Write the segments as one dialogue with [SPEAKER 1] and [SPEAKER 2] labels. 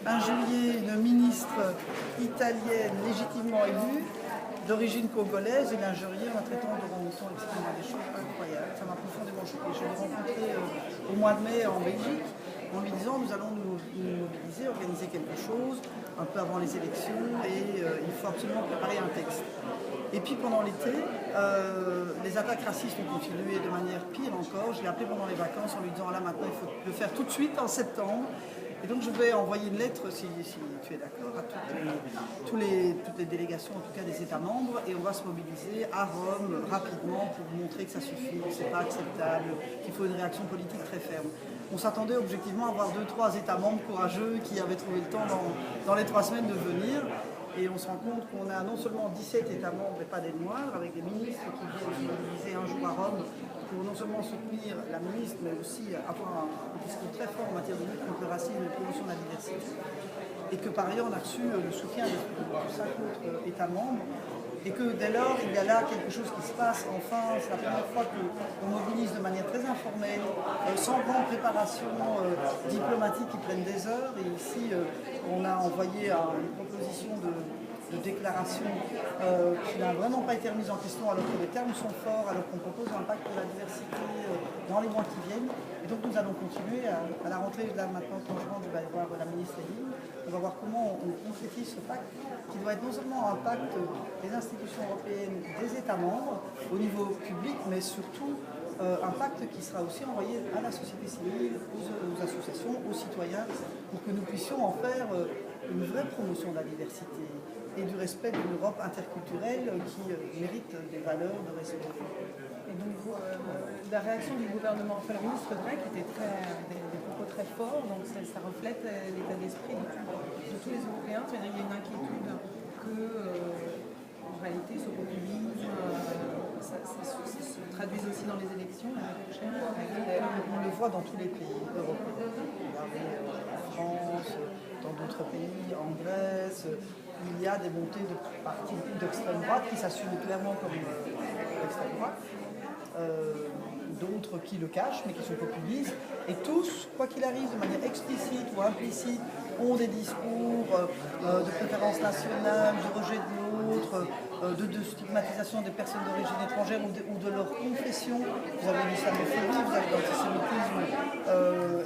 [SPEAKER 1] injurié une ministre italienne légitimement élue, d'origine congolaise, et l'injurié en la traitant devant une mission extrêmement, des choses incroyables. Ça m'a profondément choqué. Je l'ai rencontré au mois de mai en Belgique, en lui disant nous allons nous mobiliser, organiser quelque chose un peu avant les élections, et il faut absolument préparer un texte. Et puis pendant l'été, les attaques racistes ont continué de manière pire encore. Je l'ai appelé pendant les vacances en lui disant là maintenant il faut le faire tout de suite en septembre. Et donc je vais envoyer une lettre, si tu es d'accord, à toutes les délégations, en tout cas des États membres, et on va se mobiliser à Rome rapidement pour montrer que ça suffit, que ce n'est pas acceptable, qu'il faut une réaction politique très ferme. On s'attendait objectivement à avoir 2-3 États membres courageux qui avaient trouvé le temps dans les 3 semaines de venir. Et on se rend compte qu'on a non seulement 17 États membres et pas des moindres, avec des ministres qui viennent se mobiliser un jour à Rome pour non seulement soutenir la ministre, mais aussi avoir un discours très fort en matière de lutte contre le racisme et de promotion de la diversité. Et que par ailleurs on a reçu le soutien de 5 autres États membres. Et que dès lors, il y a là quelque chose qui se passe. Enfin, c'est la première fois qu'on mobilise de manière très informelle, sans grande préparation diplomatique qui prenne des heures. Et ici, on a envoyé une proposition de déclaration qui n'a vraiment pas été remise en question alors que les termes sont forts, alors qu'on propose un pacte pour la diversité dans les mois qui viennent. Et donc nous allons continuer à la rentrée, là maintenant, en juin, je vais aller voir la ministre Eline. On va voir comment on concrétise ce pacte, qui doit être non seulement un pacte des institutions européennes, des États membres, au niveau public, mais surtout un pacte qui sera aussi envoyé à la société civile, aux associations, aux citoyens, pour que nous puissions en faire une vraie promotion de la diversité et du respect d'une Europe interculturelle qui mérite des valeurs de respect.
[SPEAKER 2] Et donc la réaction du gouvernement, enfin le ministre grec était des propos très forts, donc ça reflète l'état d'esprit de tous les Européens. Il y a une inquiétude que en réalité ce populisme ça se traduise aussi dans les élections l'année prochaine.
[SPEAKER 1] On le voit dans tous les pays européens. En France, dans d'autres pays, en Grèce, il y a des montées de partis d'extrême droite qui s'assument clairement comme l'extrême droite. D'autres qui le cachent mais qui sont populistes, et tous, quoi qu'il arrive, de manière explicite ou implicite, ont des discours de préférence nationale, de rejet de l'autre, de stigmatisation des personnes d'origine étrangère ou de leur confession. Vous avez l'islamophobie, vous avez l'antisémitisme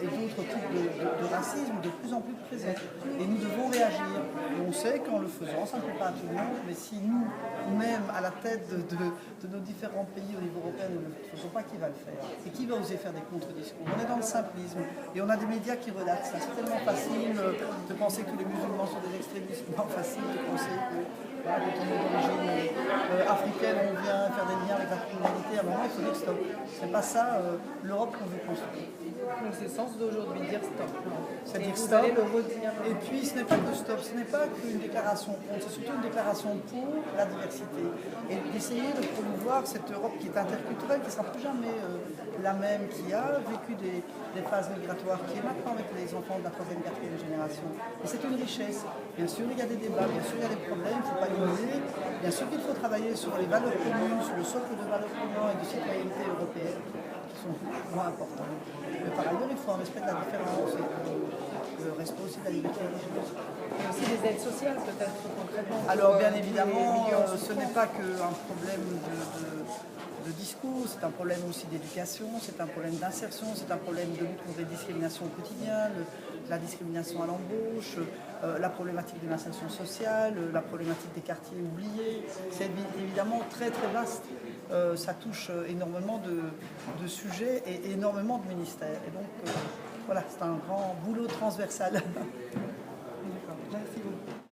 [SPEAKER 1] et d'autres types de racisme de plus en plus présents. Et nous devons réagir. Et on sait qu'en le faisant, ça ne plaît pas à tout le monde, mais si nous-mêmes, à la tête de nos différents pays au niveau européen, nous ne le faisons pas, qui va le faire? Et qui va oser faire des contre-discours? On est dans le simplisme et on a des médias qui relaxent. C'est tellement facile de penser que les musulmans sont des extrémistes, pas facile de penser que voilà, quand on est d'origine africaine, on vient faire des liens avec la criminalité. À un moment, il faut dire stop. C'est pas ça l'Europe qu'on veut construire.
[SPEAKER 2] Donc c'est le sens d'aujourd'hui, dire stop.
[SPEAKER 1] C'est dire
[SPEAKER 2] vous
[SPEAKER 1] stop.
[SPEAKER 2] allez le redire.
[SPEAKER 1] Et puis ce n'est pas que stop, ce n'est pas qu'une déclaration contre, c'est surtout une déclaration pour la diversité. Et d'essayer de promouvoir cette Europe qui est interculturelle, qui ne sera plus jamais la même, qui a vécu des phases migratoires, qui est maintenant avec les enfants de la 3e, 4e génération. Et c'est une richesse. Bien sûr, il y a des débats, bien sûr, il y a des problèmes, il ne faut pas ignorer. Bien sûr qu'il faut travailler sur les valeurs communes, sur le socle de valeurs communes et de citoyenneté européenne, qui sont moins importantes. Mais par ailleurs, il faut un respect de la différence et le respect aussi de la liberté religieuse.
[SPEAKER 2] Et aussi des aides sociales peut-être concrètement.
[SPEAKER 1] Alors bien évidemment, ce n'est pas qu'un problème de discours, c'est un problème aussi d'éducation, c'est un problème d'insertion, c'est un problème de lutte contre les discriminations au quotidien, la discrimination à l'embauche, la problématique de l'insertion sociale, la problématique des quartiers oubliés. C'est évidemment très très vaste. Ça touche énormément de sujets et énormément de ministères. Et donc voilà, c'est un grand boulot transversal.
[SPEAKER 2] D'accord. Merci beaucoup.